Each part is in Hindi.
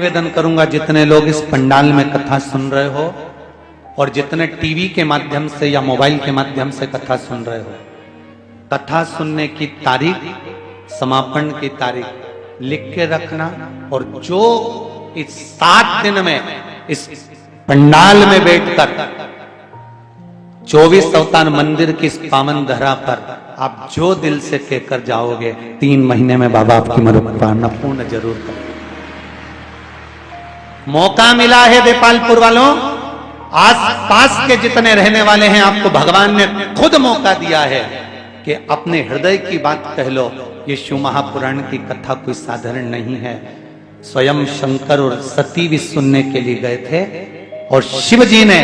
निवेदन करूंगा, जितने लोग इस पंडाल में कथा सुन रहे हो और जितने टीवी के माध्यम से या मोबाइल के माध्यम से कथा सुन रहे हो, कथा सुनने की तारीख, समापन की तारीख लिख के रखना। और जो इस 7 दिन में इस पंडाल में बैठकर 24 अवतार मंदिर की इस पावन धरा पर आप जो दिल से कहकर जाओगे, 3 महीने में बाबा आपकी मनोकामना पूर्ण जरूर करेंगे। मौका मिला है देपालपुर वालों, आस पास के जितने रहने वाले हैं, आपको भगवान ने खुद मौका दिया है कि अपने हृदय की बात कह लो। ये शिव महापुराण की कथा कोई साधारण नहीं है। स्वयं शंकर और सती भी सुनने के लिए गए थे और शिव जी ने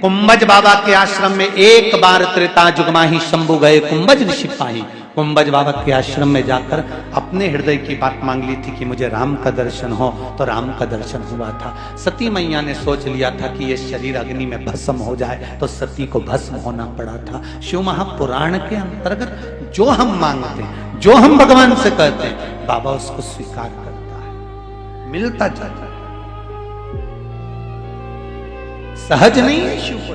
कुंभज बाबा के आश्रम में एक बार त्रेता जुगमाही शंभु गए कुंभज ऋषि पाही। कुंभज बाबा के आश्रम में जाकर अपने हृदय की बात मांग ली थी कि मुझे राम का दर्शन हो, तो राम का दर्शन हुआ था। सती मैया ने सोच लिया था कि ये शरीर अग्नि में भस्म हो जाए, तो सती को भस्म होना पड़ा था। शिव महापुराण के अंतर्गत जो हम मांगते हैं, जो हम भगवान से कहते हैं, बाबा उसको स्वीकार करता है, मिलता जाता है। सहज नहीं है शिव को।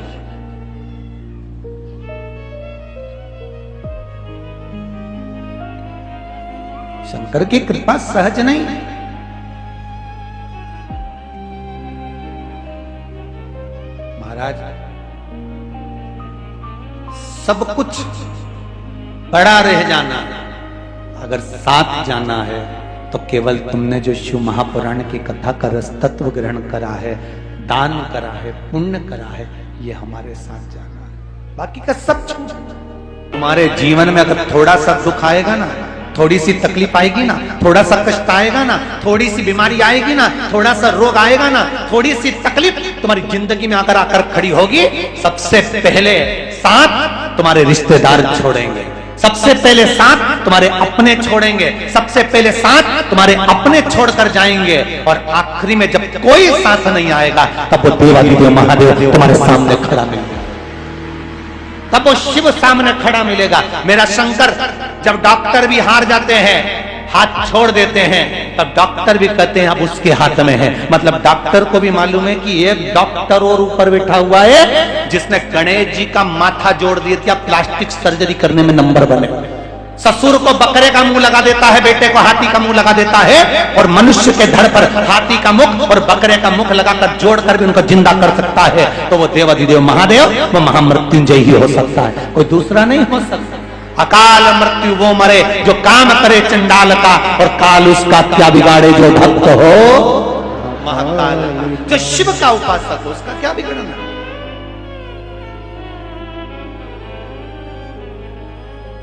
शंकर की कृपा सहज नहीं है। महाराज, सब कुछ बड़ा रह जाना, अगर साथ जाना है तो केवल तुमने जो शिव महापुराण की कथा का रस तत्व ग्रहण करा है, दान करा है, पुण्य करा है, ये हमारे साथ जाना है। बाकी का सब छूट। तुम्हारे जीवन में अगर थोड़ा सा दुख आएगा ना, थोड़ी सी तकलीफ आएगी ना, थोड़ा सा कष्ट आएगा ना, थोड़ी सी बीमारी आएगी ना, थोड़ा सा रोग आएगा ना, थोड़ी सी तकलीफ तुम्हारी जिंदगी में आकर आकर खड़ी होगी, सबसे पहले साथ तुम्हारे रिश्तेदार छोड़ेंगे, सबसे पहले साथ तुम्हारे अपने छोड़ेंगे, सबसे पहले साथ तुम्हारे अपने छोड़कर जाएंगे, और आखिरी में जब कोई साथ नहीं आएगा, तब वो देवादिदेव महादेव तुम्हारे सामने खड़ा मिलेगा। तब वो शिव सामने खड़ा मिलेगा। मेरा शंकर, जब डॉक्टर भी हार जाते हैं, हाथ छोड़ देते हैं, तब डॉक्टर भी कहते हैं अब उसके हाथ में है। मतलब डॉक्टर को भी मालूम है कि एक डॉक्टर और ऊपर बैठा हुआ है जिसने गणेश जी का माथा जोड़ दिया था प्लास्टिक सर्जरी करने में नंबर बने। ससुर को बकरे का मुंह लगा देता है, बेटे को हाथी का मुंह लगा देता है, और मनुष्य के धड़ पर हाथी का मुख और बकरे का मुख लगाकर जोड़कर भी उनको जिंदा कर सकता है। तो वो देवादिदेव महादेव, वो महामृत्युंजय ही हो सकता है, कोई दूसरा नहीं हो सकता। अकाल मृत्यु वो मरे जो काम करे चंडाल का, और काल उसका क्या बिगाड़े जो भक्त हो महाकाल। जो शिव का उपासक हो उसका क्या बिगड़ना।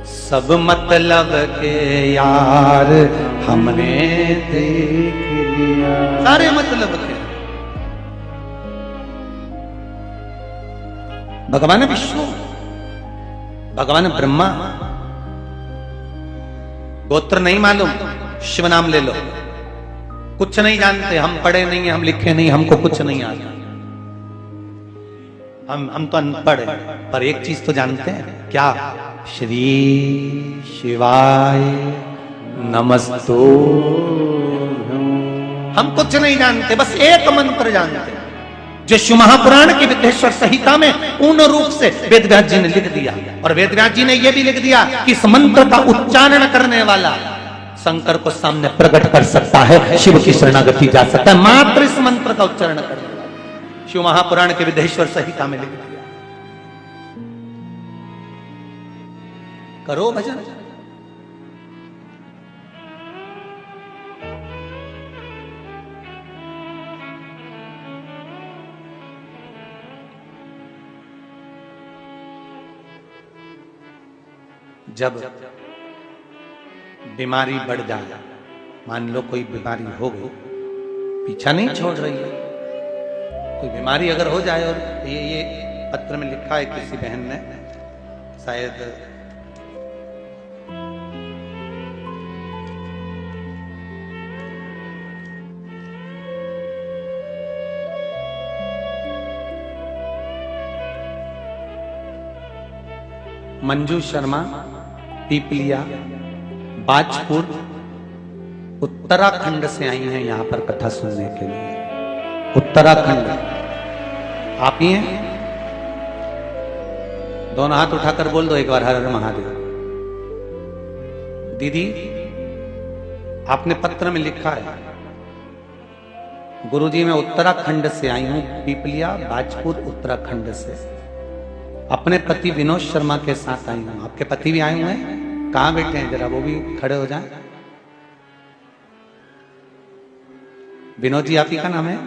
सब मतलब के यार हमने देख लिया, सारे मतलब के। भगवान विष्णु, भगवान ब्रह्मा, गोत्र नहीं मालूम, शिव नाम ले लो। कुछ नहीं जानते, हम पढ़े नहीं, हम लिखे नहीं, हमको कुछ नहीं आता, हम तो अनपढ़ हैं, पर एक चीज तो जानते हैं, क्या? श्री शिवाय नमस्तु। हम कुछ नहीं जानते, बस एक मंत्र जानते हैं जो शिव महापुराण की विद्येश्वर संहिता में पूर्ण रूप से वेदव्यास जी ने लिख दिया। और वेदव्यास जी ने यह भी लिख दिया कि इस मंत्र का उच्चारण करने वाला शंकर को सामने प्रकट कर सकता है, शिव की शरणागति जा सकता है, मात्र इस मंत्र का उच्चारण करने वाला। शिव महापुराण के विद्येश्वर संहिता में लिख दिया। करो भजन। जब बीमारी बढ़ जाए, मान लो कोई बीमारी हो गई, पीछा नहीं छोड़ रही है, कोई बीमारी अगर हो जाए, और ये पत्र में लिखा है किसी बहन ने, शायद मंजू शर्मा, पीपलिया, बाजपुर, उत्तराखंड से आई हैं यहां पर कथा सुनने के लिए। उत्तराखंड आप ही हैं? दोनों हाथ उठाकर बोल दो एक बार, हर हर महादेव। दीदी, आपने पत्र में लिखा है, गुरुजी मैं उत्तराखंड से आई हूं, पीपलिया बाजपुर उत्तराखंड से। अपने पति विनोद शर्मा के साथ आई हूं। आपके पति भी आए हुए हैं? कहां बैठे हैं? जरा वो भी खड़े हो जाएं। विनोद जी, आप ही का नाम है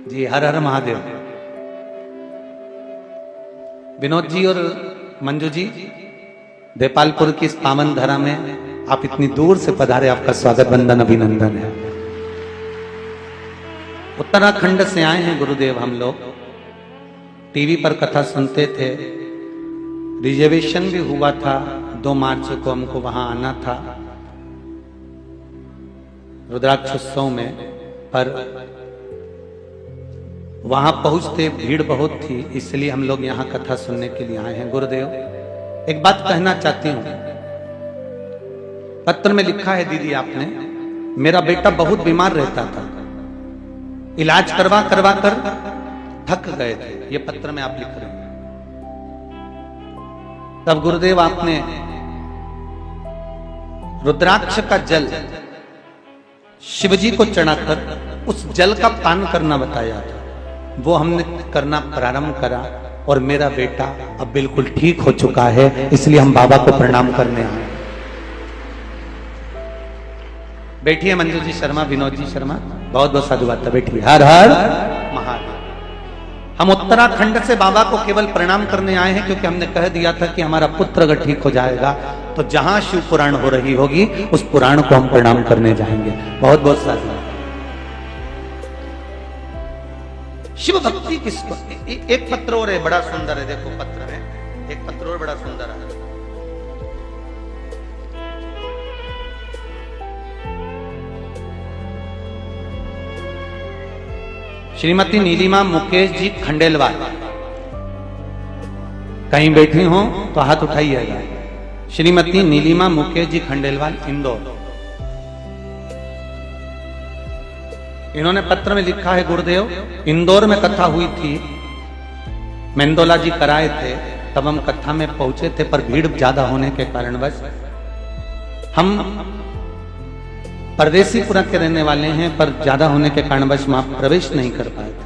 जी? हर हर महादेव। विनोद जी और मंजू जी, देपालपुर की इस पावन धरा में आप इतनी दूर से पधारे, आपका स्वागत वंदन अभिनंदन है। उत्तराखंड से आए हैं गुरुदेव हम लोग। टीवी पर कथा सुनते थे, रिजर्वेशन भी हुआ था, 2 मार्च को हमको वहां आना था रुद्राक्षोत्सव में, पर वहां पहुंचते भीड़ बहुत थी, इसलिए हम लोग यहां कथा सुनने के लिए आए हैं। गुरुदेव, एक बात कहना चाहती हूं। पत्र में लिखा है दीदी आपने, मेरा बेटा बहुत बीमार रहता था, इलाज करवा करवा कर थक गए थे। ये पत्र में आप लिख रहे हैं। तब गुरुदेव आपने रुद्राक्ष का जल शिवजी को चढ़ाकर उस जल का पान करना बताया था। वो हमने करना प्रारंभ करा और मेरा बेटा अब बिल्कुल ठीक हो चुका है, इसलिए हम बाबा को प्रणाम करने आए। बैठिए मंजू जी शर्मा, विनोद जी शर्मा, बहुत बहुत साधुवाद। बैठिए। हर हर महादेव। हम उत्तराखंड से बाबा को केवल प्रणाम करने आए हैं, क्योंकि हमने कह दिया था कि हमारा पुत्र अगर ठीक हो जाएगा तो जहां शिव पुराण हो रही होगी उस पुराण को हम प्रणाम करने जाएंगे। बहुत बहुत साधुवाद। शिव भक्ति किसको? एक पत्र और है, बड़ा सुंदर है। देखो पत्र में एक पत्र और बड़ा सुंदर है। श्रीमती नीलिमा मुकेश जी खंडेलवाल, कहीं बैठी हो तो हाथ उठाइएगा। श्रीमती नीलिमा मुकेश जी खंडेलवाल, इंदौर। इन्होंने पत्र में लिखा है, गुरुदेव इंदौर में कथा हुई थी, मेंदोला जी कराए थे, तब हम कथा में पहुंचे थे, पर भीड़ ज्यादा होने के कारणवश हम परदेसीपुरा के रहने वाले हैं, पर ज्यादा होने के कारणवश वहां प्रवेश नहीं कर पाए थे।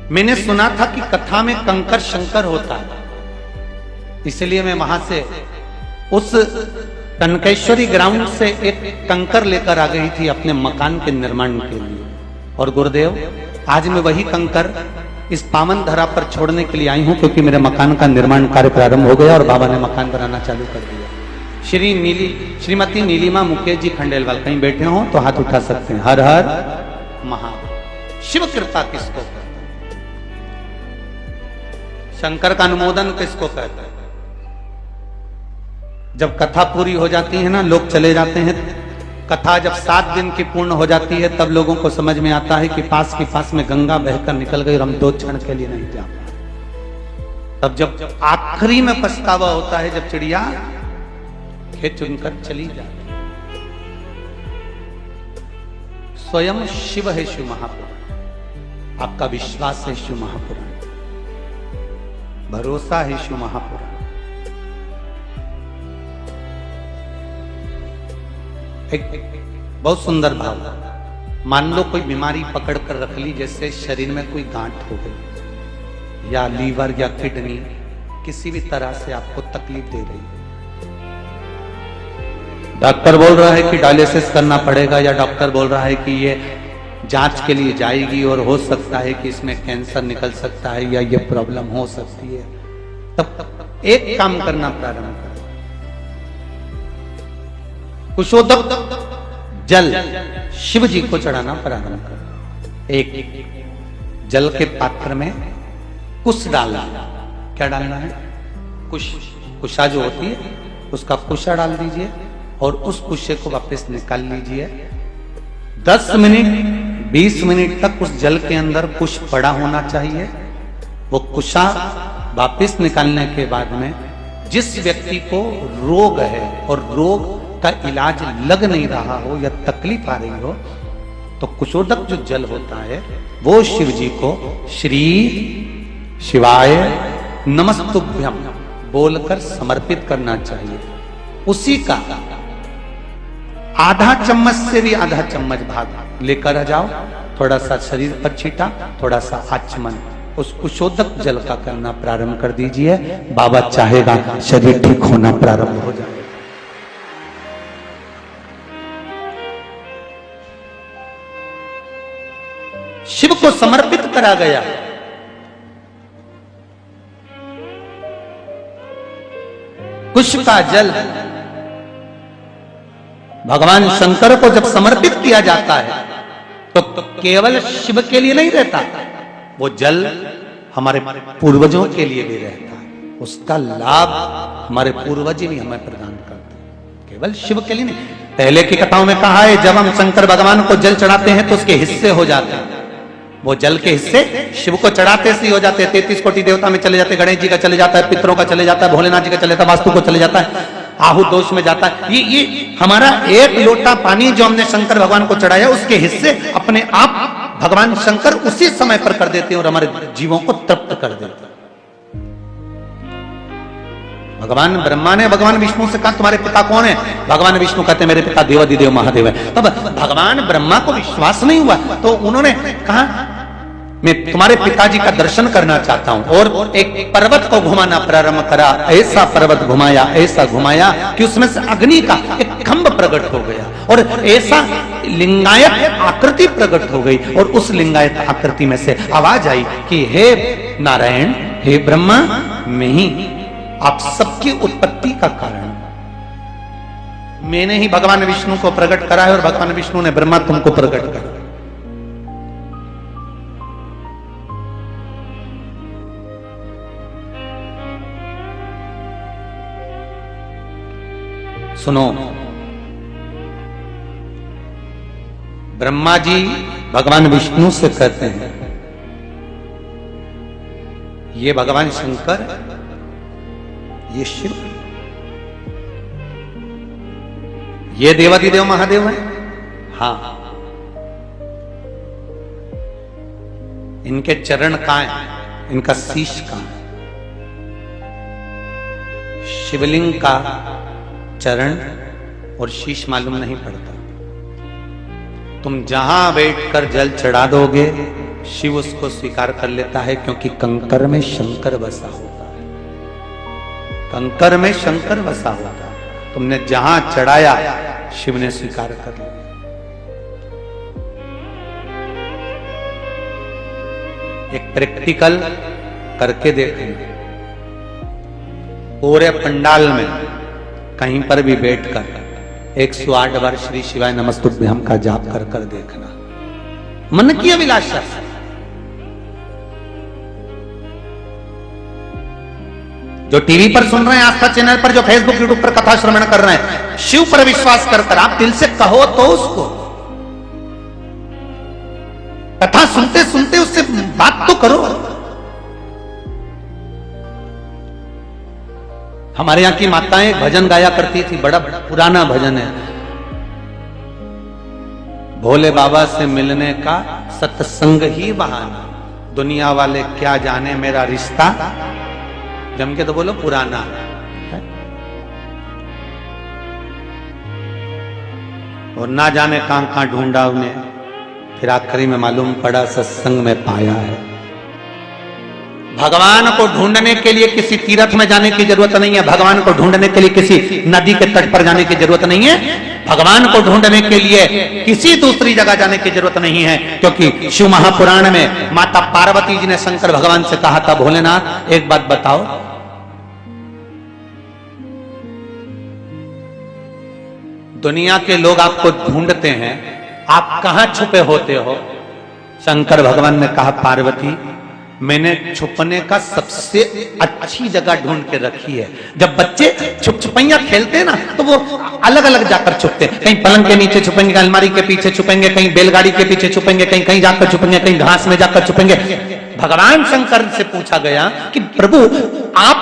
मैंने सुना था कि कथा में कंकर शंकर होता है, इसलिए मैं वहां से उस कनकेश्वरी ग्राउंड से एक कंकर लेकर आ गई थी अपने मकान के निर्माण के लिए। और गुरुदेव, आज मैं वही कंकर इस पावन धरा पर छोड़ने के लिए आई हूं, क्योंकि मेरे मकान का निर्माण कार्य प्रारंभ हो गया और बाबा ने मकान बनाना चालू कर दिया। श्रीमती नीलिमा मुकेश जी खंडेलवाल, कहीं बैठे हो तो हाथ उठा सकते हैं। हर हर महादेव। शिव कृपा किसको कहते हैं? शंकर का अनुमोदन किसको कहते हैं? जब कथा पूरी हो जाती है ना, लोग चले जाते हैं। कथा जब 7 दिन की पूर्ण हो जाती है, तब लोगों को समझ में आता है कि पास में गंगा बहकर निकल गई और हम 2 क्षण के लिए नहीं जा पाए। तब जब आखिरी में पछतावा होता है, जब चिड़िया खेत चुनकर चली जाती। स्वयं शिव है शिव महापुराण। आपका विश्वास है शिव महापुराण, भरोसा है शिव महापुराण। एक बहुत सुंदर भाव। मान लो कोई बीमारी पकड़ कर रख ली, जैसे शरीर में कोई गांठ हो गई, या लीवर या किडनी किसी भी तरह से आपको तकलीफ दे रही है। डॉक्टर बोल रहा है कि डायलिसिस करना पड़ेगा, या डॉक्टर बोल रहा है कि ये जांच के लिए जाएगी और हो सकता है कि इसमें कैंसर निकल सकता है या ये प्रॉब्लम हो सकती है। तब एक काम करना प्रारंभ करें, कुशोदक जल शिव जी को चढ़ाना प्रारंभ करें। एक जल के पात्र में कुश डालना। क्या डालना है? कुशा जो होती है उसका कुशा डाल दीजिए और उस कुशे को वापस निकाल लीजिए। 10 मिनट 20 मिनट तक उस जल के अंदर कुश पड़ा होना चाहिए। वो कुशा वापस निकालने के बाद में जिस व्यक्ति को रोग है और रोग का इलाज लग नहीं रहा हो या तकलीफ आ रही हो, तो कुशोदक जो जल होता है वो शिव जी को श्री शिवाय नमस्तुभ्यम बोलकर समर्पित करना चाहिए। उसी का आधा चम्मच से भी आधा चम्मच भाग लेकर आ जाओ, थोड़ा सा शरीर पर छीटा, थोड़ा सा आचमन, उस कुशोदक जल का करना प्रारंभ कर दीजिए। बाबा चाहेगा शरीर ठीक होना प्रारंभ हो जाए। शिव को समर्पित करा गया। कुश का जल भगवान शंकर को जब समर्पित किया जाता है तो केवल शिव के लिए नहीं रहता, वो जल हमारे पूर्वजों के लिए भी रहता है। उसका लाभ हमारे पूर्वज भी हमें प्रदान करते हैं, केवल शिव के लिए नहीं। पहले की कथाओं में कहा है जब हम शंकर भगवान को जल चढ़ाते हैं तो उसके हिस्से हो जाते हैं। वो जल के हिस्से शिव को चढ़ाते से ही हो जाते हैं। 33 कोटि देवता में चले जाते हैं, गणेश जी का चले जाता है, पितरों का चले जाता है, भोलेनाथ जी का चले जाता है, वास्तु को चले जाता है, आहु दोष में जाता है। ये हमारा एक लोटा पानी जो हमने शंकर भगवान को चढ़ाया उसके हिस्से अपने आप भगवान शंकर उसी समय पर कर देते हैं और हमारे जीवों को तृप्त कर देते हैं। भगवान ब्रह्मा ने भगवान विष्णु से कहा तुम्हारे पिता कौन है? भगवान विष्णु कहते हैं मेरे पिता देवादिदेव महादेव है। तब भगवान ब्रह्मा को विश्वास नहीं हुआ तो उन्होंने कहा मैं तुम्हारे पिताजी का दर्शन करना चाहता हूं, और एक पर्वत को घुमाना प्रारंभ करा। ऐसा पर्वत घुमाया, ऐसा घुमाया कि उसमें से अग्नि का एक खंभ प्रकट हो गया और ऐसा लिंगायत आकृति प्रकट हो गई, और उस लिंगायत आकृति में से आवाज आई कि हे नारायण, हे ब्रह्मा, मैं ही आप सबकी उत्पत्ति का कारण, मैंने ही भगवान विष्णु को प्रकट करा है और भगवान विष्णु ने ब्रह्मा तुमको प्रकट करा। सुनो, ब्रह्मा जी भगवान विष्णु से कहते हैं ये भगवान शंकर, ये शिव, ये देवादिदेव महादेव है। हाँ, इनके चरण कहां है? इनका शीश कहां है? शिवलिंग का चरण और शीश मालूम नहीं पड़ता। तुम जहां बैठकर जल चढ़ा दोगे शिव उसको स्वीकार कर लेता है, क्योंकि कंकर में शंकर बसा होता है। कंकर में शंकर बसा होता है। तुमने जहां चढ़ाया शिव ने स्वीकार कर लिया। एक प्रैक्टिकल करके देखेंगे। पूरे पंडाल में कहीं पर भी बैठकर 108 बार श्री शिवाय नमस्तुभ्यम का जाप कर कर देखना, मन की अभिलाषा। जो टीवी पर सुन रहे हैं, आस्था चैनल पर, जो फेसबुक यूट्यूब पर कथा श्रवण कर रहे हैं, शिव पर विश्वास कर आप दिल से कहो तो उसको, कथा सुनते सुनते उससे बात तो करो। हमारे यहां की माताएं भजन गाया करती थी, बड़ा पुराना भजन है, भोले बाबा से मिलने का सत्संग ही बहाना, दुनिया वाले क्या जाने मेरा रिश्ता। जम के तो बोलो पुराना है। और ना जाने कहां कहां ढूंढा उन्हें, फिर आखिरी में मालूम पड़ा सत्संग में पाया है। भगवान को ढूंढने के लिए किसी तीर्थ में जाने की जरूरत नहीं है। भगवान को ढूंढने के लिए किसी नदी के तट पर जाने की जरूरत नहीं है। भगवान को ढूंढने के लिए किसी दूसरी जगह जाने की जरूरत नहीं है, क्योंकि शिव महापुराण में माता पार्वती जी ने शंकर भगवान से कहा था, भोलेनाथ एक बात बताओ, दुनिया के लोग आपको ढूंढते हैं, आप कहां छुपे होते हो? शंकर भगवान ने कहा, पार्वती मैंने छुपने का सबसे अच्छी जगह ढूंढ के रखी है। जब बच्चे छुपैया खेलते हैं ना, तो वो अलग अलग जाकर छुपते हैं। कहीं पलंग के नीचे छुपेंगे, कहीं अलमारी के पीछे छुपेंगे, कहीं बैलगाड़ी के पीछे छुपेंगे, कहीं कहीं जाकर छुपेंगे, कहीं घास में जाकर छुपेंगे। भगवान शंकर से पूछा गया कि प्रभु आप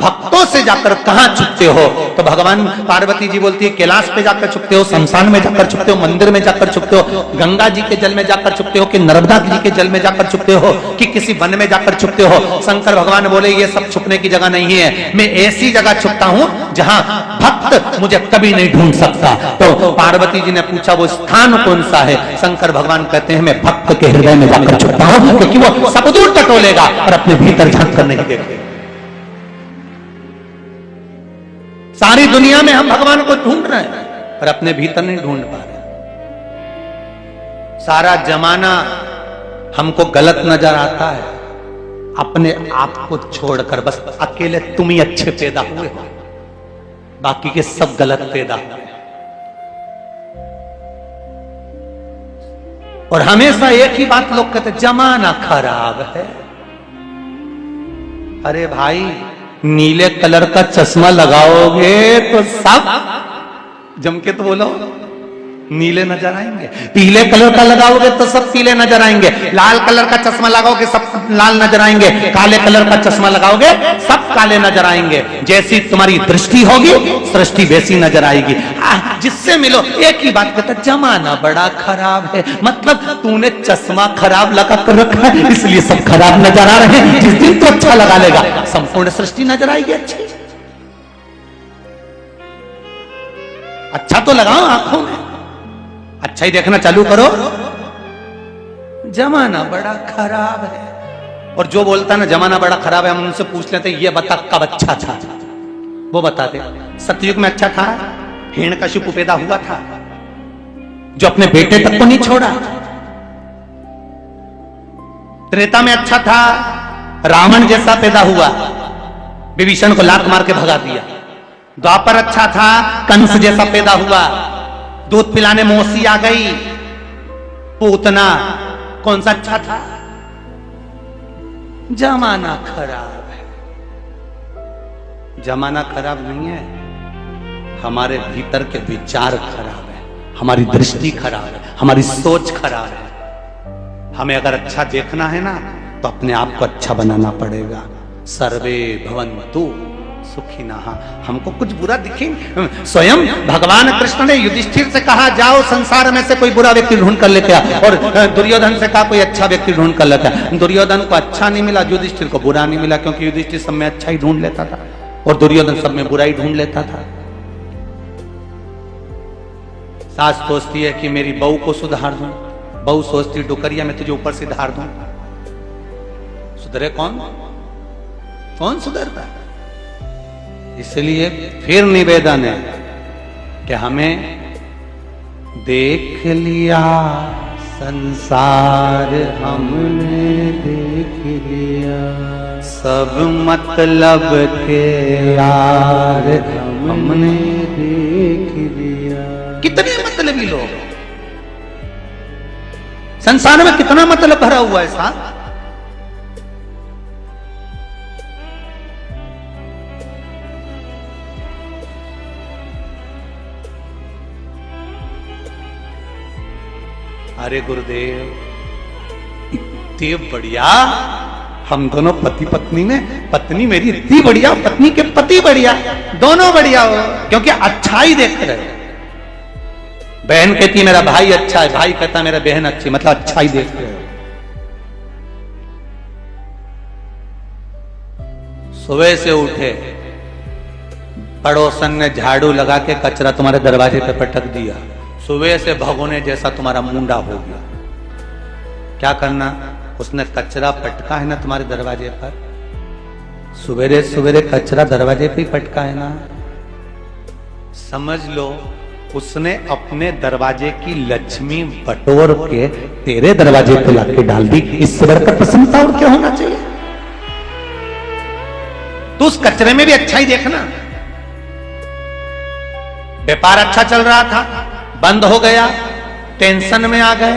भक्त भक्तों से जाकर कहां छुपते हो? तो भगवान पार्वती जी बोलती है कैलाश पे जाकर छुपते हो, शमशान में जाकर छुपते हो, मंदिर में जाकर छुपते हो, गंगा जी के जल में जाकर छुपते हो, कि नर्मदा जी के जल में जाकर छुपते हो, कि किसी वन में जाकर छुपते हो? शंकर भगवान बोले ये सब छुपने की जगह नहीं है, मैं ऐसी जगह छुपता हूं जहां भक्त मुझे कभी नहीं ढूंढ सकता। तो पार्वती जी ने पूछा वो स्थान कौन सा है? शंकर भगवान कहते हैं मैं भक्त के हृदय में जाकर छुपता हूं, क्योंकि वो सब दूर टटोलेगा और अपने भीतर झांक कर नहीं देखेगा। सारी दुनिया में हम भगवान को ढूंढ रहे हैं पर अपने भीतर नहीं ढूंढ पा रहे। सारा जमाना हमको गलत नजर आता है, अपने आप को छोड़कर बस अकेले तुम ही अच्छे पैदा हुए हो, बाकी के सब गलत पैदा हुए। और हमेशा एक ही बात लोग कहते जमाना खराब है। अरे भाई नीले कलर का चश्मा लगाओगे तो सब जम के तो बोलो नीले नजर आएंगे, पीले कलर का लगाओगे तो सब पीले नजर आएंगे, लाल कलर का चश्मा लगाओगे सब लाल नजर आएंगे, काले कलर का चश्मा लगाओगे सब काले नजर आएंगे। जैसी तुम्हारी दृष्टि होगी सृष्टि वैसी नजर आएगी। जिससे मिलो एक ही बात कहता जमाना बड़ा खराब है, मतलब तूने चश्मा खराब लगा कर रखा है इसलिए सब खराब नजर आ रहे हैं। जिस दिन तो अच्छा लगा लेगा संपूर्ण सृष्टि नजर आएगी अच्छी। अच्छा तो लगाओ आंखों में, अच्छा ही देखना चालू करो। जमाना बड़ा खराब है। और जो बोलता है ना जमाना बड़ा खराब है, हम उनसे पूछ लेते ये बता कब अच्छा था, वो बताते सतयुग में अच्छा था, हिरण्यकशिपु पैदा हुआ था जो अपने बेटे तक को नहीं छोड़ा। त्रेता में अच्छा था, रावण जैसा पैदा हुआ, विभीषण को लात मार के भगा दिया। द्वापर अच्छा था, कंस जैसा पैदा हुआ, दूध पिलाने मौसी आ गई। पूतना कौन सा अच्छा था? जमाना खराब है। जमाना खराब नहीं है, हमारे भीतर के विचार खराब है, हमारी दृष्टि खराब है, हमारी सोच खराब है। हमें अगर अच्छा देखना है ना तो अपने आप को अच्छा बनाना पड़ेगा। सर्वे भवन्तु सुखिनः। हमको कुछ बुरा दिखे, स्वयं भगवान कृष्ण ने युधिष्ठिर से कहा जाओ संसार में से कोई बुरा व्यक्ति ढूंढ कर लेके आ, और दुर्योधन से कहा कोई अच्छा व्यक्ति ढूंढ कर लेके आ। दुर्योधन को अच्छा नहीं मिला, युधिष्ठिर को बुरा नहीं मिला, क्योंकि युधिष्ठिर सब में अच्छा ही ढूंढ लेता था और दुर्योधन सब में बुरा ही ढूंढ लेता था। सास सोचती है कि मेरी बहू को सुधार दूं, बहू सोचती डुकरिया में तुझे ऊपर से धार दूं। सुधरे कौन? कौन सुधरता? इसलिए फिर निवेदन है कि हमें देख लिया संसार हमने देख लिया, सब मतलब के यार हमने देख लिया। कितने मतलबी लोग संसार में, कितना मतलब भरा हुआ है साहब। अरे गुरुदेव इतने बढ़िया, हम दोनों पति पत्नी में, पत्नी मेरी इतनी बढ़िया, पत्नी के पति बढ़िया, दोनों बढ़िया हो, क्योंकि अच्छा ही देख रहे। बहन कहती मेरा भाई अच्छा है, भाई कहता मेरा बहन अच्छी, मतलब अच्छा ही देख रहे हो। सुबह से उठे, पड़ोसन ने झाड़ू लगा के कचरा तुम्हारे दरवाजे पे पटक दिया, सुबह से भगोने जैसा तुम्हारा मुंडा हो गया। क्या करना? उसने कचरा पटका है ना तुम्हारे दरवाजे पर, सवेरे सवेरे कचरा दरवाजे पे ही पटका है ना, समझ लो उसने अपने दरवाजे की लक्ष्मी बटोर के तेरे दरवाजे पे लाके डाल दी। इससे बढ़कर प्रसन्नता और क्या होना चाहिए? तो उस कचरे में भी अच्छा ही देखना। व्यापार अच्छा चल रहा था, बंद हो गया, टेंशन में आ गए।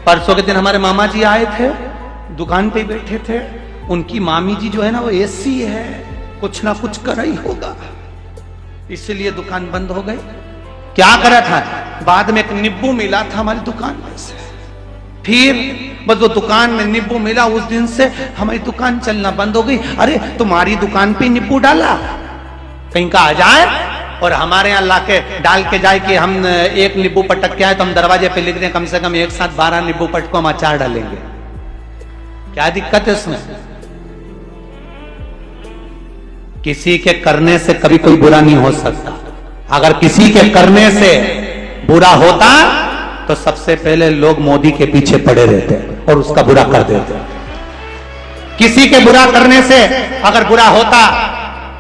परसों के दिन हमारे मामा जी आए थे, दुकान पे बैठे थे, उनकी मामी जी जो है ना वो एसी है, कुछ ना कुछ कर रही होगा, इसलिए दुकान बंद हो गई। क्या करा था? बाद में एक नींबू मिला था हमारी दुकान में से, फिर बस वो दुकान में नींबू मिला, उस दिन से हमारी दुकान चलना बंद हो गई। अरे तुम्हारी दुकान पे नींबू डाला, कहीं का आ जाए और हमारे यहाँ लाके डाल के जाए कि हम एक नींबू पटक के आए तो हम दरवाजे पे लिख दें कम से कम एक साथ 12 नींबू पटको हम अचार डालेंगे। क्या दिक्कत है उसमें? किसी के करने से कभी कोई बुरा नहीं हो सकता। अगर किसी के करने से बुरा होता तो सबसे पहले लोग मोदी के पीछे पड़े रहते और उसका बुरा कर देते। किसी के बुरा करने से अगर बुरा होता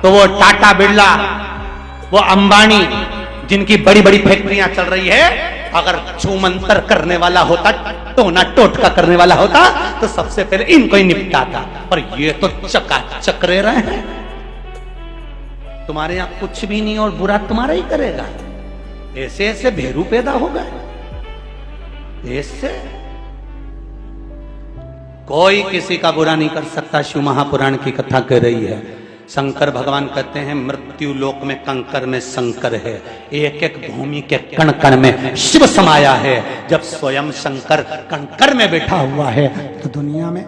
तो वो टाटा बिरला, वो अंबानी, जिनकी बड़ी बड़ी फैक्ट्रियां चल रही है, अगर छूमंतर करने वाला होता, टोना टोटका करने वाला होता तो सबसे पहले इनको ही निपटाता। पर ये तो चकाचक रह रहे हैं। तुम्हारे यहां कुछ भी नहीं और बुरा तुम्हारा ही करेगा। ऐसे ऐसे भेरू पैदा हो गए। ऐसे कोई किसी का बुरा नहीं कर सकता। शिव महापुराण की कथा कह रही है। शंकर भगवान कहते हैं मृत्यु लोक में कंकर में शंकर है, एक एक भूमि के कण कण में शिव समाया है। जब स्वयं शंकर कंकर में बैठा हुआ है तो दुनिया में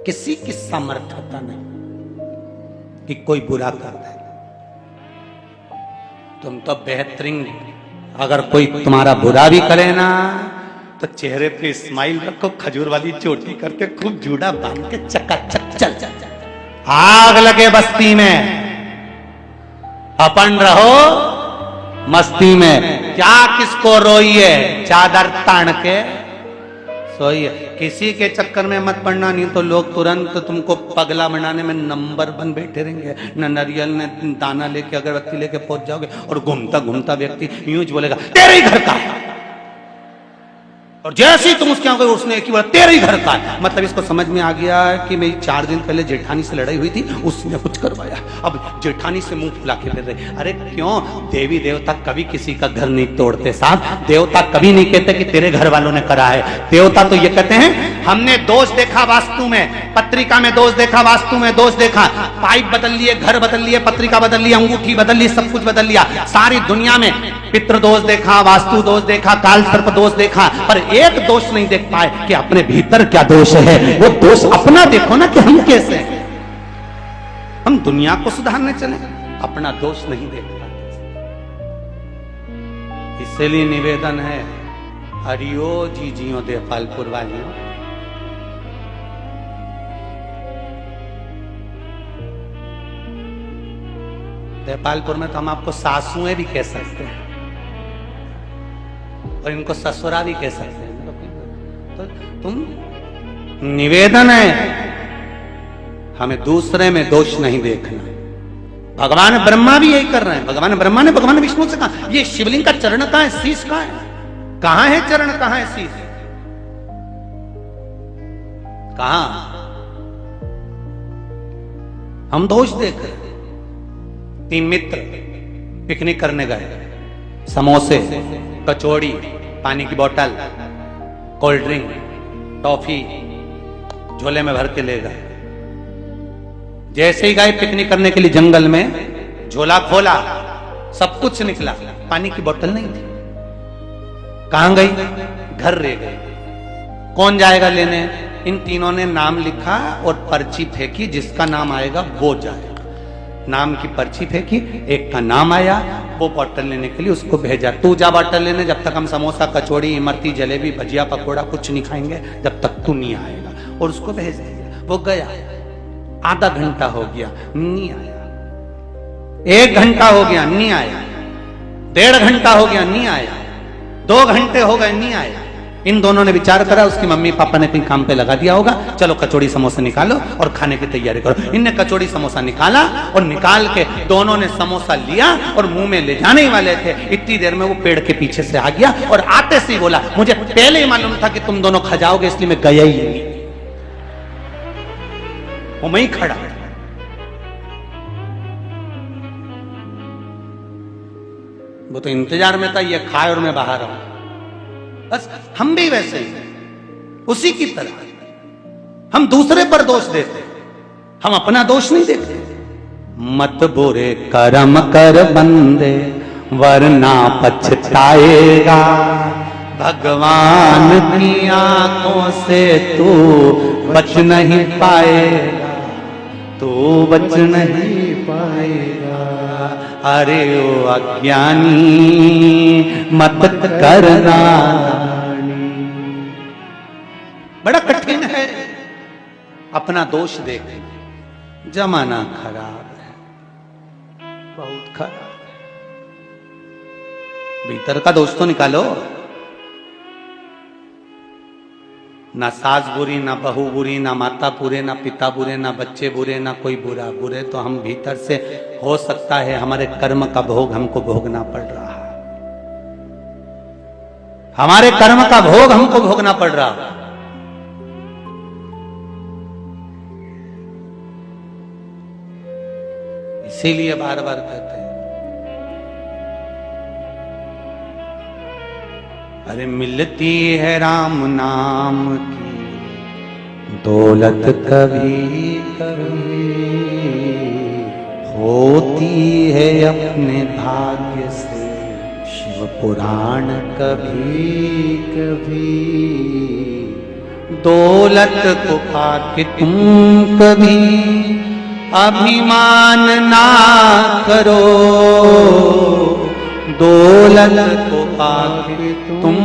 किसी की सामर्थ्यता नहीं कि कोई बुरा कर दे। तुम तो बेहतरीन, अगर कोई तुम्हारा बुरा भी करे ना तो चेहरे पे स्माइल रखो, खजूर वाली चोटी करके खूब जूड़ा बांध के चकाचक चल चल चल। आग लगे बस्ती में, अपन रहो मस्ती में। क्या किसको रोइए, चादर तान के सोइए। किसी के चक्कर में मत पड़ना, नहीं तो लोग तुरंत तुमको पगला बनाने में नंबर बन बैठे रहेंगे। न नारियल ने दाना लेके अगरबत्ती लेके पहुंच जाओगे और घूमता घूमता व्यक्ति यूं बोलेगा तेरे ही घर का है, और जैसे ही तुम उसके आगे उसने एक ही बोला तेरे ही घर का है। मतलब इसको समझ में आ गया कि मेरी 4 दिन पहले जेठानी से लड़ाई हुई थी, उसने कुछ करवाया। अब जेठानी से मुंह फुला के फिर रहे। अरे क्यों? देवी देवता कभी किसी का घर नहीं तोड़ते साहब। देवता कभी नहीं कहते कि तेरे घर वालों ने करा है। देवता तो ये कहते हैं हमने दोष देखा वास्तु में, पत्रिका में दोष देखा, वास्तु में दोष देखा, पाइप बदल लिए, घर बदल लिए, पत्रिका बदल ली, अंगूठी बदल ली, सब कुछ बदल लिया। सारी दुनिया में पितृ दोष देखा, वास्तु दोष देखा, काल सर्प दोष देखा, पर एक दोष नहीं देख पाए कि अपने भीतर क्या दोष है। वो दोष अपना देखो ना कि हम कैसे हैं। हम दुनिया को सुधारने चले, अपना दोष नहीं देख पाते। इसलिए निवेदन है, हरियो जी जियो देवपालपुर वालियों, देवपालपुर में तो हम आपको सासुएं भी कह सकते हैं और इनको ससुरा भी कह सकते हैं। तो तुम निवेदन है, हमें दूसरे में दोष नहीं देखना। भगवान ब्रह्मा भी यही कर रहे हैं। भगवान ब्रह्मा ने भगवान विष्णु से कहा ये शिवलिंग का चरण कहां है, शीश कहां है? कहां है चरण, कहां है शीश? कहां? हम दोष देख रहे हैं। 3 मित्र पिकनिक करने गए, समोसे, कचौड़ी, पानी की बोतल, कोल्ड ड्रिंक, टॉफी झोले में भर के ले गए। जैसे ही गए पिकनिक करने के लिए जंगल में, झोला खोला, सब कुछ निकला, पानी की बोतल नहीं थी। कहां गई? घर रह गई। कौन जाएगा लेने? इन तीनों ने नाम लिखा और पर्ची फेंकी, जिसका नाम आएगा वो जाएगा। नाम की पर्ची फेंकी, एक का नाम आया, वो बोतल लेने के लिए उसको भेजा, तू जा बोतल लेने, जब तक हम समोसा, कचौड़ी, इमरती, जलेबी, भजिया, पकौड़ा कुछ नहीं खाएंगे जब तक तू नहीं आएगा। और उसको भेज दिया। वो गया, आधा घंटा हो गया नहीं आया, 1 घंटा हो गया नहीं आया, 1.5 घंटा हो गया नहीं आया, 2 घंटे हो गए नहीं आया। इन दोनों ने विचार करा, उसकी मम्मी पापा ने कहीं काम पे लगा दिया होगा, चलो कचौड़ी समोसा निकालो और खाने की तैयारी करो। इनने कचौड़ी समोसा निकाला और निकाल के दोनों ने समोसा लिया और मुंह में ले जाने ही वाले थे। इतनी देर में वो पेड़ के पीछे से आ गया और आते से ही बोला मुझे पहले ही मालूम था कि तुम दोनों खा जाओगे, इसलिए मैं गया ही नहीं। वो मैं ही खड़ा। वो तो इंतजार में था ये खाए और मैं बाहर आऊं। बस हम भी वैसे ही, उसी की तरह हम दूसरे पर दोष देते, हम अपना दोष नहीं देखते। मत बुरे कर्म कर बंदे वरना पछताएगा, भगवान की आंखों से तू बच नहीं पाएगा, तू बच नहीं पाएगा। अरे ओ अज्ञानी मत करना। बड़ा कठिन है अपना दोष देखना। जमाना खराब है, बहुत खराब है। भीतर का दोष तो निकालो। ना सास बुरी, ना बहू बुरी, ना माता बुरे, ना पिता बुरे, ना बच्चे बुरे, ना कोई बुरा। बुरे तो हम भीतर से, हो सकता है हमारे कर्म का भोग हमको भोगना पड़ रहा है। हमारे कर्म का भोग हमको भोगना पड़ रहा है। इसीलिए बार बार कहते हैं, अरे मिलती है राम नाम की दौलत कभी कभी, होती है अपने भाग्य से शिव पुराण कभी कभी। दौलत को पाके तुम कभी अभिमान ना करो, दौलत को पाके तुम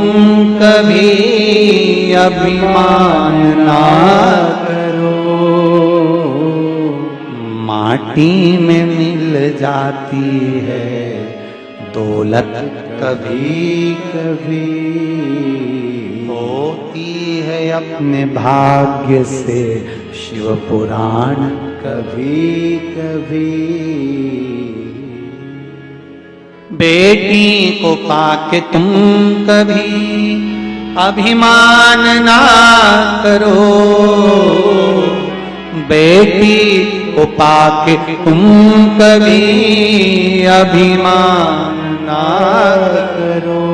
कभी अभिमान ना करो। माटी में मिल जाती है दौलत कभी कभी, होती है अपने भाग्य से शिव पुराण कभी कभी। बेटी को पाके तुम कभी अभिमान ना करो, बेटी को पाके तुम कभी अभिमान ना करो।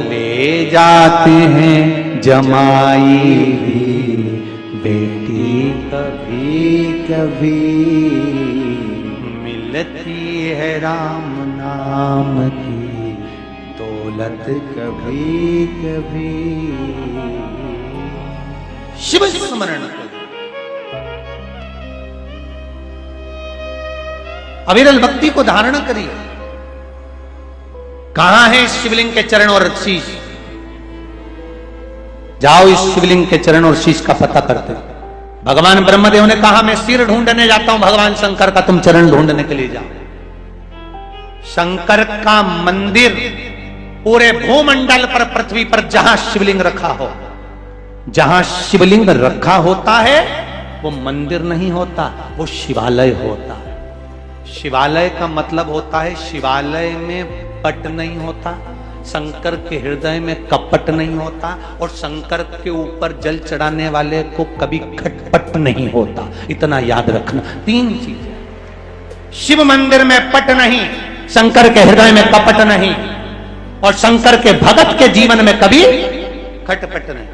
ले जाते हैं जमाई भी बेटी कभी कभी, मिलती है राम नाम की दौलत कभी कभी। शिव स्मरण करो, अविरल भक्ति को धारण करिए। कहां है शिवलिंग के चरण और शीश? जाओ इस शिवलिंग के चरण और शीश का पता करते। भगवान ब्रह्मदेव ने कहा मैं सिर ढूंढने जाता हूं, भगवान शंकर का तुम चरण ढूंढने के लिए जाओ। शंकर का मंदिर पूरे भूमंडल पर, पृथ्वी पर जहां शिवलिंग रखा हो, जहां शिवलिंग रखा होता है वो मंदिर नहीं होता, वो शिवालय होता है। शिवालय का मतलब होता है शिवालय में पट नहीं होता, शंकर के हृदय में कपट नहीं होता, और शंकर के ऊपर जल चढ़ाने वाले को कभी खटपट नहीं होता। इतना याद रखना। तीन चीजें, शिव मंदिर में पट नहीं, शंकर के हृदय में कपट नहीं, और शंकर के भगत के जीवन में कभी खटपट नहीं।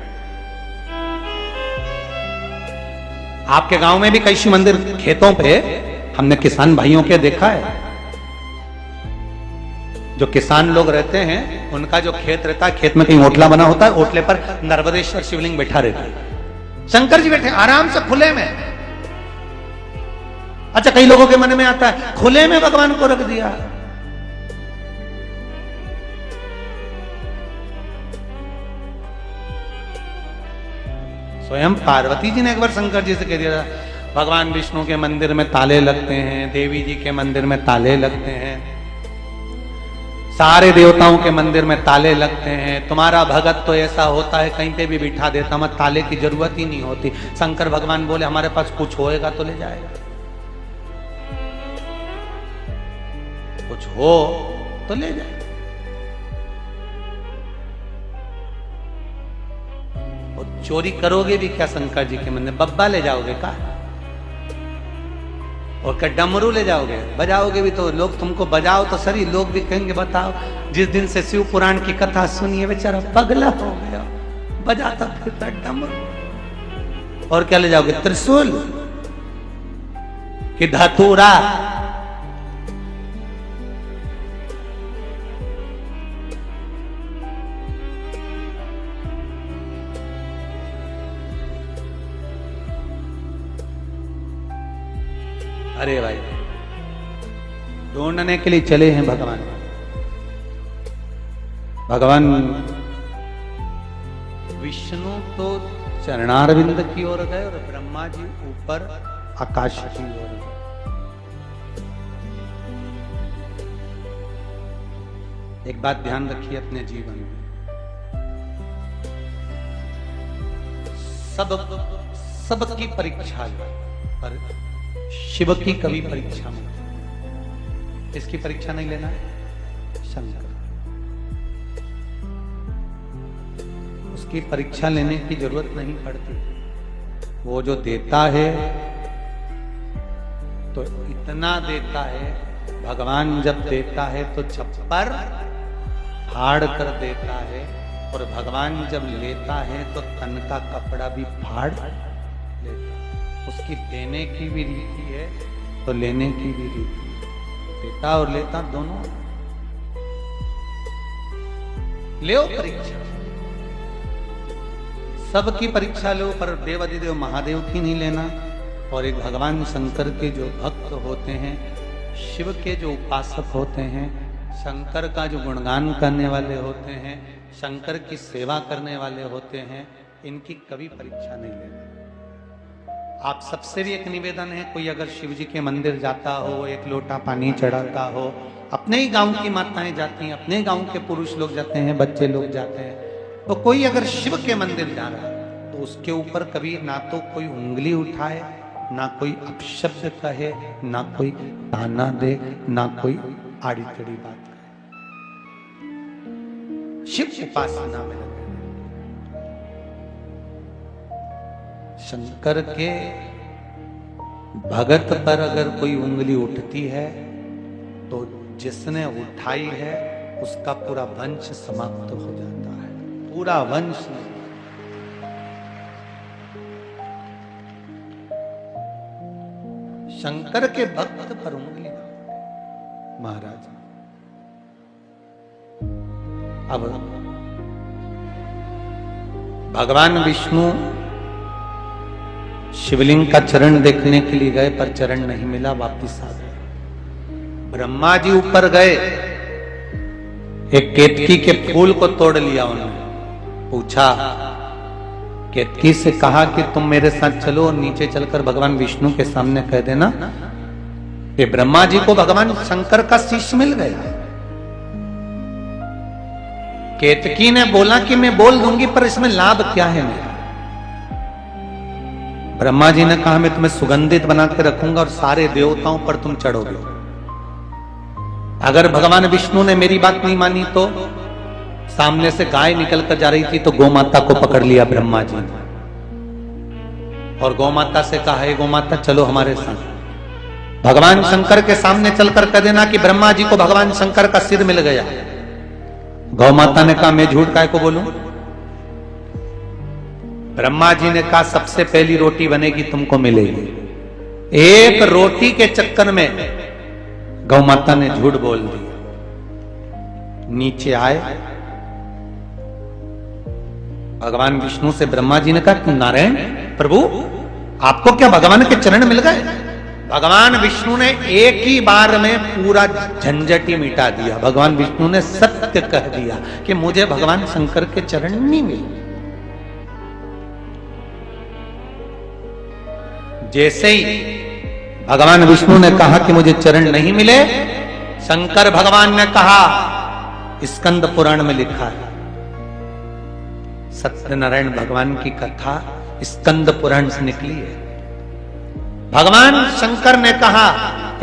आपके गांव में भी कई शिव मंदिर खेतों पे हमने किसान भाइयों के देखा है। जो किसान लोग रहते हैं उनका जो खेत रहता है, खेत में कहीं ओटला बना होता है, ओटले पर नर्मदेश्वर शिवलिंग बैठा रहता है, शंकर जी बैठे आराम से खुले में। अच्छा, कई लोगों के मन में आता है खुले में भगवान को रख दिया। स्वयं पार्वती जी ने एक बार शंकर जी से कह दिया, भगवान विष्णु के मंदिर में ताले लगते हैं, देवी जी के मंदिर में ताले लगते हैं, सारे देवताओं के मंदिर में ताले लगते हैं, तुम्हारा भगत तो ऐसा होता है कहीं पे भी बिठा देता, मत ताले की जरूरत ही नहीं होती। शंकर भगवान बोले हमारे पास कुछ होएगा तो ले जाएगा, कुछ हो तो ले जाएगा। और चोरी करोगे भी क्या शंकर जी के मंदिर? बब्बा ले जाओगे का? और क्या डमरू ले जाओगे? बजाओगे भी तो लोग तुमको बजाओ तो सही, लोग भी कहेंगे बताओ जिस दिन से शिव पुराण की कथा सुनिए बेचारा पगला हो गया, बजाता फिरता डमरू। और क्या ले जाओगे? त्रिशूल कि धतूरा? अरे भाई ढूंढने के लिए चले हैं भगवान। भगवान विष्णु तो चरणारविंद की ओर गए और ब्रह्मा जी ऊपर आकाश की ओर गए। एक बात ध्यान रखिए अपने जीवन में, सबकी परीक्षा लो, पर शिव की कभी परीक्षा मत। इसकी परीक्षा नहीं लेना है, शंकर। उसकी परीक्षा लेने की जरूरत नहीं पड़ती। वो जो देता है तो इतना देता है। भगवान जब देता है तो छप्पर फाड़ कर देता है, और भगवान जब लेता है तो तन का कपड़ा भी फाड़ लेता है। उसकी देने की भी रीति है तो लेने की भी रीति है। देता और लेता दोनों। लो परीक्षा, सबकी परीक्षा लो, पर देवाधिदेव महादेव की नहीं लेना। और एक भगवान शंकर के जो भक्त होते हैं, शिव के जो उपासक होते हैं, शंकर का जो गुणगान करने वाले होते हैं, शंकर की सेवा करने वाले होते हैं, इनकी कभी परीक्षा नहीं लेना। आप सबसे भी एक निवेदन है, कोई अगर शिव जी के मंदिर जाता हो, एक लोटा पानी चढ़ाता हो, अपने ही गांव की माताएं जाती हैं, अपने गांव के पुरुष लोग जाते हैं, बच्चे लोग जाते हैं, तो कोई अगर शिव के मंदिर जा रहा है तो उसके ऊपर कभी ना तो कोई उंगली उठाए, ना कोई अपशब्द कहे, ना कोई ताना दे, ना कोई आड़ी टेढ़ी बात करे। शिव उपासना में लगे। शंकर के भगत पर अगर कोई उंगली उठती है तो जिसने उठाई है उसका पूरा वंश समाप्त हो जाता है, पूरा वंश। शंकर के भक्त पर उंगली महाराज। अब भगवान विष्णु शिवलिंग का चरण देखने के लिए गए, पर चरण नहीं मिला, वापिस आ गए। ब्रह्मा जी ऊपर गए, एक केतकी के फूल को तोड़ लिया उन्होंने। पूछा, केतकी से कहा कि तुम मेरे साथ चलो और नीचे चलकर भगवान विष्णु के सामने कह देना कि ब्रह्मा जी को भगवान शंकर का शीश मिल गया। केतकी ने बोला कि मैं बोल दूंगी, पर इसमें लाभ क्या है मेरा? ब्रह्मा जी ने कहा, मैं तुम्हें सुगंधित बना के रखूंगा और सारे देवताओं पर तुम चढ़ोगे। अगर भगवान विष्णु ने मेरी बात नहीं मानी तो सामने से गाय निकल कर जा रही थी तो गौमाता को पकड़ लिया ब्रह्मा जी ने, और गौमाता से कहा, हे गौमाता चलो हमारे साथ। भगवान शंकर के सामने चलकर कह देना कि ब्रह्मा जी को भगवान शंकर का सिर मिल गया। गौमाता ने कहा, मैं झूठ काय को बोलूं? ब्रह्मा जी ने कहा, सबसे पहली रोटी बनेगी तुमको मिलेगी। एक रोटी के चक्कर में गौमाता ने झूठ बोल दिया। नीचे आए भगवान विष्णु से ब्रह्मा जी ने कहा, नारायण प्रभु आपको क्या भगवान के चरण मिल गए? भगवान विष्णु ने एक ही बार में पूरा झंझट ही मिटा दिया। भगवान विष्णु ने सत्य कह दिया कि मुझे भगवान शंकर के चरण नहीं मिले। जैसे ही भगवान विष्णु ने कहा कि मुझे चरण नहीं मिले, शंकर भगवान ने कहा, स्कंद पुराण में लिखा है, सत्यनारायण भगवान की कथा स्कंद पुराण से निकली है। भगवान शंकर ने कहा,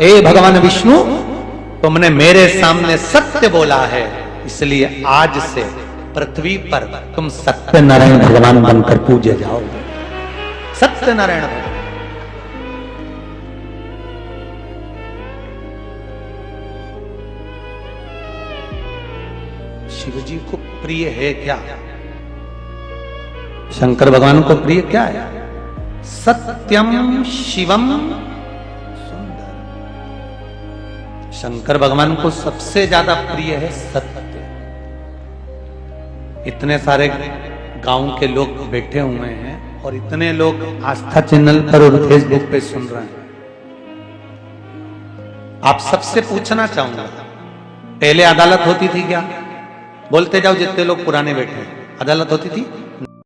हे भगवान विष्णु तुमने मेरे सामने सत्य बोला है, इसलिए आज से पृथ्वी पर तुम सत्यनारायण भगवान बनकर पूजे जाओगे। सत्यनारायण भगवान। शिव जी को प्रिय है क्या? शंकर भगवान को प्रिय क्या है? सत्यम शिवम सुंदर। शंकर भगवान को सबसे ज्यादा प्रिय है सत्य। इतने सारे गांव के लोग बैठे हुए हैं और इतने लोग आस्था चैनल पर और फेसबुक पे सुन रहे हैं। आप सबसे पूछना चाहूंगा, पहले अदालत होती थी क्या? बोलते जाओ जितने लोग पुराने बैठे हैं, अदालत होती थी?